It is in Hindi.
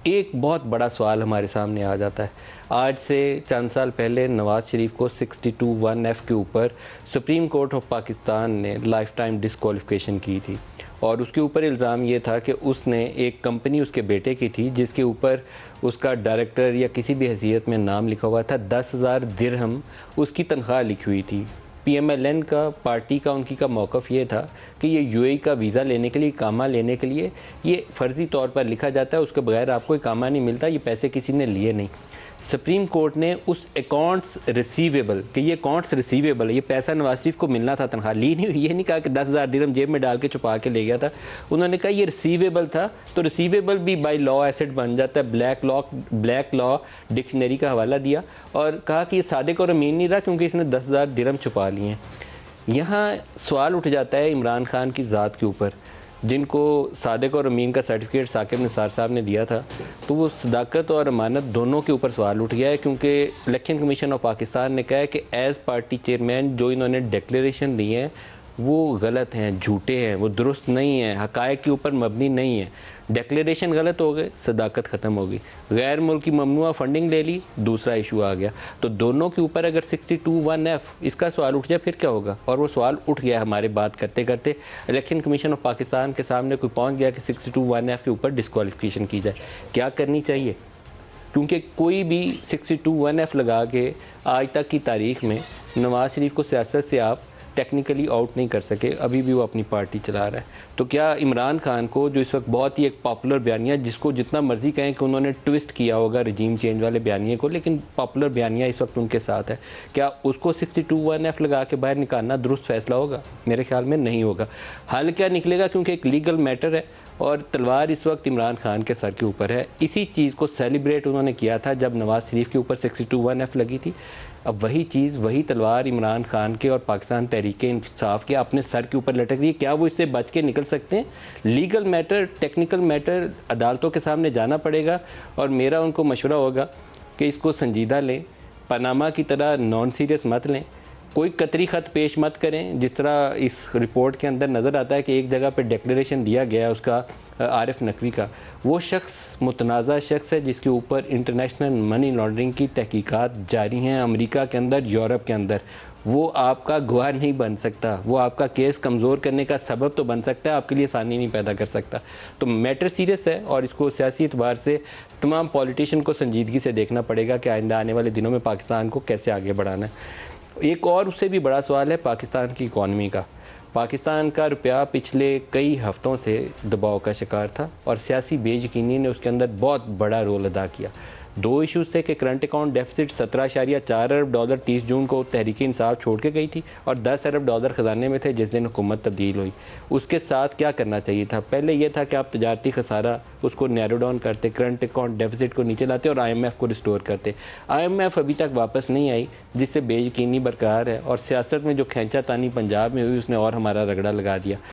एक बहुत बड़ा सवाल हमारे सामने आ जाता है। आज से चंद साल पहले नवाज़ शरीफ को 62(1)(f के ऊपर सुप्रीम कोर्ट ऑफ पाकिस्तान ने लाइफ टाइम डिसक्वालिफिकेशन की थी और उसके ऊपर इल्ज़ाम ये था कि उसने एक कंपनी उसके बेटे की थी जिसके ऊपर उसका डायरेक्टर या किसी भी हैसियत में नाम लिखा हुआ था। 10,000 दिरहम उसकी तनख्वाह लिखी हुई थी। PMLN का पार्टी का उनकी का मौक़िफ़ ये था कि ये UAE का वीज़ा लेने के लिए, इकामा लेने के लिए ये फ़र्ज़ी तौर पर लिखा जाता है, उसके बगैर आपको इकामा नहीं मिलता, ये पैसे किसी ने लिए नहीं। सुप्रीम कोर्ट ने उस अकाउंट्स रिसीवेबल कि ये अकाउंट्स रिसीवेबल है, ये पैसा नवाज शरीफ को मिलना था, तनख्वाह ली नहीं हुई। ये नहीं कहा कि 10,000 दिरहम जेब में डाल के छुपा के ले गया था। उन्होंने कहा ये रिसीवेबल था, तो रिसीवेबल भी बाय लॉ एसेट बन जाता है। ब्लैक लॉ डिक्शनरी का हवाला दिया और कहा कि ये सादिक और अमीन नहीं रहा क्योंकि इसने 10,000 दिरहम छुपा लिए हैं। यहाँ सवाल उठ जाता है इमरान खान की ज़ात के ऊपर, जिनको सादिक और अमीन का सर्टिफिकेट साकिब निसार साहब ने दिया था, तो वो सदाकत और अमानत दोनों के ऊपर सवाल उठ गया है क्योंकि इलेक्शन कमीशन ऑफ पाकिस्तान ने कहा है कि एज़ पार्टी चेयरमैन जो इन्होंने डिक्लेरेशन दी है वो गलत हैं, झूठे हैं, वो दुरुस्त नहीं है, हक़ाइक़ के ऊपर मबनी नहीं है। डिक्लेरेशन गलत हो गए, सदाकत ख़त्म हो गई, गैर मुल्की ममनुआ फ़ंडिंग ले ली, दूसरा इशू आ गया। तो दोनों के ऊपर अगर 62(1)(f इसका सवाल उठ जाए फिर क्या होगा? और वो सवाल उठ गया हमारे बात करते करते इलेक्शन कमीशन ऑफ पाकिस्तान के सामने कोई पहुँच गया कि 62(1)(f के ऊपर डिस्क्वालिफिकेशन की जाए। क्या करनी चाहिए? क्योंकि कोई भी 62(1)(f लगा के आज तक की तारीख में नवाज़ शरीफ को सियासत से आप टेक्निकली आउट नहीं कर सके, अभी भी वो अपनी पार्टी चला रहा है। तो क्या इमरान खान को, जो इस वक्त बहुत ही एक पॉपुलर बयानिया, जिसको जितना मर्जी कहें कि उन्होंने ट्विस्ट किया होगा रजीम चेंज वाले बयानिए को, लेकिन पॉपुलर बयानिया इस वक्त उनके साथ है, क्या उसको 62(1)(f लगा के बाहर निकालना दुरुस्त फैसला होगा? मेरे ख्याल में नहीं होगा। हल क्या निकलेगा? क्योंकि एक लीगल मैटर है और तलवार इस वक्त इमरान खान के सर के ऊपर है। इसी चीज़ को सेलिब्रेट उन्होंने किया था जब नवाज़ शरीफ के ऊपर 62(1)(f लगी थी। अब वही चीज़, वही तलवार इमरान खान के और पाकिस्तान तहरीक-ए-इंसाफ के अपने सर के ऊपर लटक रही है। क्या वो इससे बच के निकल सकते हैं? लीगल मैटर, टेक्निकल मैटर, अदालतों के सामने जाना पड़ेगा और मेरा उनको मशवरा होगा कि इसको संजीदा लें, पनामा की तरह नॉन सीरियस मत लें, कोई कतरी ख़त पेश मत करें। जिस तरह इस रिपोर्ट के अंदर नज़र आता है कि एक जगह पे डिक्लेरेशन दिया गया है उसका आरिफ नकवी का, वो शख्स मुतनाज़ा शख्स है जिसके ऊपर इंटरनेशनल मनी लॉन्ड्रिंग की तहकीकात जारी हैं अमेरिका के अंदर, यूरोप के अंदर। वो आपका गवाह नहीं बन सकता, वो आपका केस कमज़ोर करने का सबब तो बन सकता है, आपके लिए आसानी नहीं पैदा कर सकता। तो मैटर सीरियस है और इसको सियासी एतबार से तमाम पॉलिटिशियन को संजीदगी से देखना पड़ेगा कि आइंदा आने वाले दिनों में पाकिस्तान को कैसे आगे बढ़ाना है। एक और उससे भी बड़ा सवाल है पाकिस्तान की इकॉनमी का। पाकिस्तान का रुपया पिछले कई हफ्तों से दबाव का शिकार था और सियासी बेयकीनी ने उसके अंदर बहुत बड़ा रोल अदा किया। दो इश्यूज़ थे कि करंट अकाउंट डेफिसिट 17.4 अरब डॉलर 30 जून को तहरीक इंसाफ छोड़ के गई थी और 10 अरब डॉलर ख़जाने में थे जिस दिन हुकूमत तब्दील हुई। उसके साथ क्या करना चाहिए था? पहले यह था कि आप तजारती खसारा उसको नैरो डाउन करते, करंट अकाउंट डेफिसिट को नीचे लाते और IMF को रिस्टोर करते। IMF अभी तक वापस नहीं आई, जिससे बेयकीनी बरकरार है और सियासत में जो खींचा तानी पंजाब में हुई उसने और हमारा रगड़ा लगा दिया।